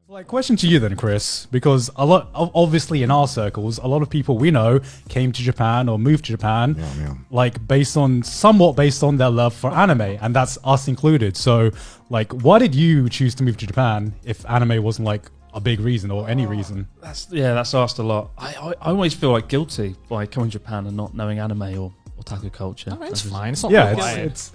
Like, question to you then, Chris, because obviously in our circles, a lot of people we know came to Japan or moved to Japan, like somewhat based on their love for anime, and that's us included. So, like, why did you choose to move to Japan if anime wasn't like a big reason or any reason? That's asked a lot. I always feel like guilty by coming to Japan and not knowing anime or otaku culture. I mean, it's fine. It's not it's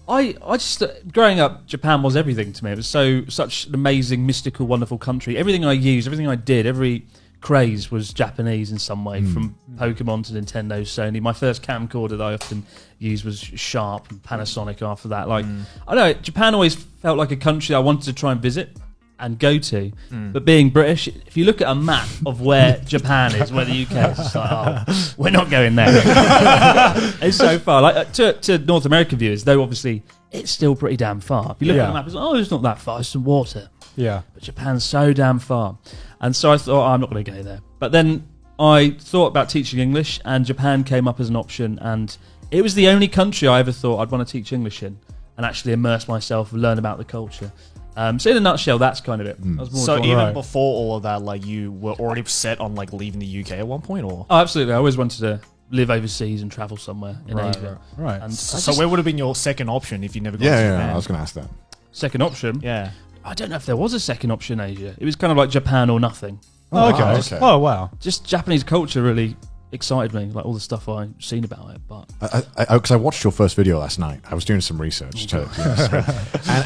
I just growing up, Japan was everything to me. It was such an amazing, mystical, wonderful country. Everything I used, everything I did, every craze was Japanese in some way. From Pokemon to Nintendo, Sony. My first camcorder that I often used was Sharp and Panasonic. After that, I don't know. Japan always felt like a country I wanted to try and visit and go to. But being British, if you look at a map of where Japan is, where the UK is, it's like, oh, we're not going there. It's so far. Like to North American viewers, though, obviously, it's still pretty damn far. If you look at the map, it's like, oh, it's not that far. It's some water. Yeah. But Japan's so damn far. And so I thought, I'm not going to go there. But then I thought about teaching English, and Japan came up as an option. And it was the only country I ever thought I'd want to teach English in and actually immerse myself and learn about the culture. So in a nutshell, that's kind of it. So even before all of that, like, you were already set on like leaving the UK at one point, or? Oh, absolutely. I always wanted to live overseas and travel somewhere in Asia. Right. And so where would have been your second option if you never got to Yeah, Japan? I was going to ask that. Second option? Yeah. I don't know if there was a second option in Asia. It was kind of like Japan or nothing. Oh, okay. Oh, wow. Just Japanese culture really excited me, like all the stuff I've seen about it. But because I watched your first video last night, I was doing some research to,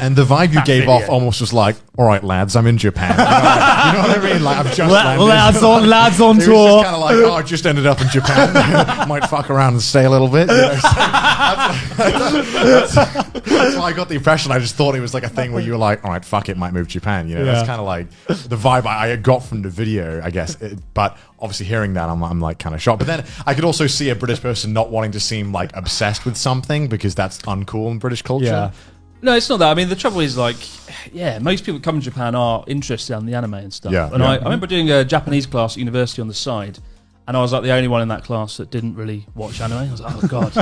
and the vibe you gave off almost was like, "All right, lads, I'm in Japan." You know what I mean? Like, I've just landed. lads on It was tour. just kind of like, "Oh, I just ended up in Japan. Might fuck around and stay a little bit." You know? That's why I got the impression. I just thought it was like a thing where you were like, "All right, fuck it, might move to Japan." You know, that's kind of like the vibe I got from the video, I guess. But obviously, hearing that, I'm like kind of shocked. But then I could also see a British person not wanting to seem like obsessed with something because that's uncool in British culture. Yeah. no, it's not that. I mean, the trouble is, like, most people come to Japan are interested in the anime and stuff. Yeah, and I remember doing a Japanese class at university on the side. And I was like the only one in that class that didn't really watch anime. I was like, oh god,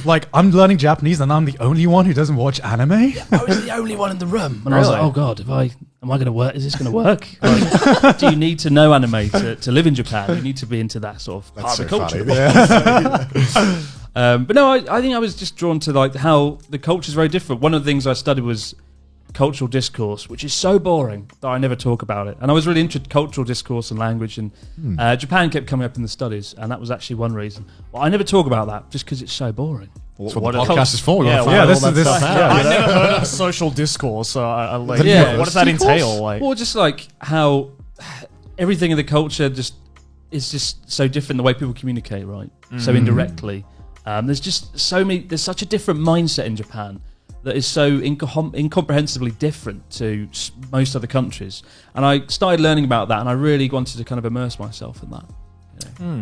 wait. I'm learning Japanese and I'm the only one who doesn't watch anime. I was the only one in the room, and I was like, oh god, am I going to work? Is this going to work? Like, do you need to know anime to live in Japan? You need to be into that sort of part of the culture. But no, I think I was just drawn to like how the culture is very different. One of the things I studied was cultural discourse, which is so boring that I never talk about it. And I was really into cultural discourse and language, and Japan kept coming up in the studies, and that was actually one reason. Well, I never talk about that just because it's so boring. That's what the podcast is for. This is I never heard of social discourse. So what does that entail? Like, well, just like how everything in the culture is just so different, the way people communicate, right? So indirectly. There's such a different mindset in Japan that is so incomprehensibly different to most other countries. And I started learning about that, and I really wanted to kind of immerse myself in that.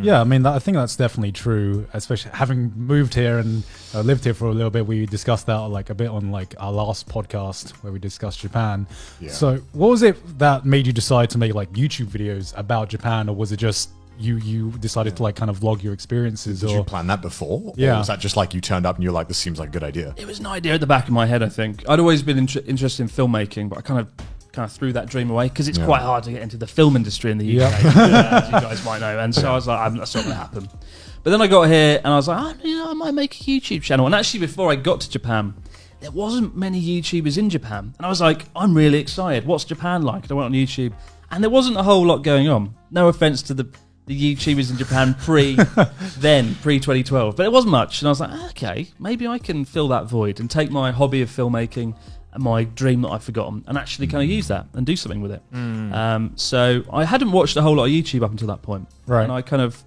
Yeah, I mean, I think that's definitely true, especially having moved here and lived here for a little bit. We discussed that like a bit on like our last podcast where we discussed Japan. Yeah. So what was it that made you decide to make like YouTube videos about Japan, or was it just you decided to like kind of vlog your experiences? Did you plan that before? Yeah. Or was that just like you turned up and you're like, this seems like a good idea? It was an idea at the back of my head, I think. I'd always been interested in filmmaking, but I kind of threw that dream away because it's quite hard to get into the film industry in the UK, as you guys might know. And so I was like, that's not going to happen. But then I got here and I was like, I might make a YouTube channel. And actually, before I got to Japan, there wasn't many YouTubers in Japan. And I was like, I'm really excited. What's Japan like? I went on YouTube and there wasn't a whole lot going on. No offense to the YouTubers in Japan pre-2012. But it wasn't much. And I was like, okay, maybe I can fill that void and take my hobby of filmmaking and my dream that I've forgotten and actually kind of use that and do something with it. So I hadn't watched a whole lot of YouTube up until that point. Right. And I kind of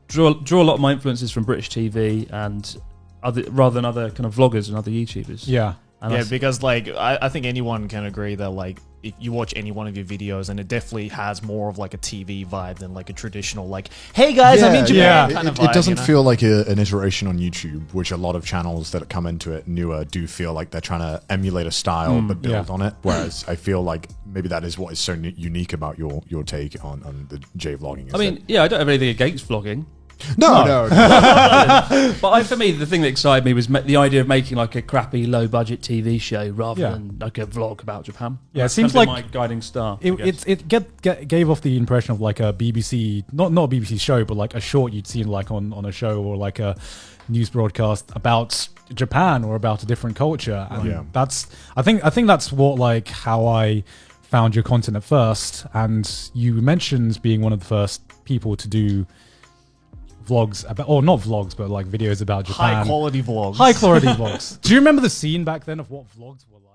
draw a lot of my influences from British TV and rather than other kind of vloggers and other YouTubers. Yeah. And because like I think anyone can agree that like if you watch any one of your videos, and it definitely has more of like a TV vibe than like a traditional like, hey guys, I'm in Japan kind of vibe. It doesn't feel like an iteration on YouTube, which a lot of channels that come into it newer do feel like they're trying to emulate a style but build on it. Whereas I feel like maybe that is what is so unique about your take on the J vlogging. I mean, I don't have anything against vlogging. No. But for me, the thing that excited me was the idea of making like a crappy, low-budget TV show rather Yeah. than like a vlog about Japan. Yeah, it That's seems kind of like my guiding star. I guess. It gave off the impression of like a BBC, not a BBC show, but like a short you'd seen like on a show or like a news broadcast about Japan or about a different culture. And Yeah. I think that's what like how I found your content at first. And you mentioned being one of the first people to do vlogs about, or not vlogs, but like videos about Japan. High quality vlogs. High quality vlogs. Do you remember the scene back then of what vlogs were like?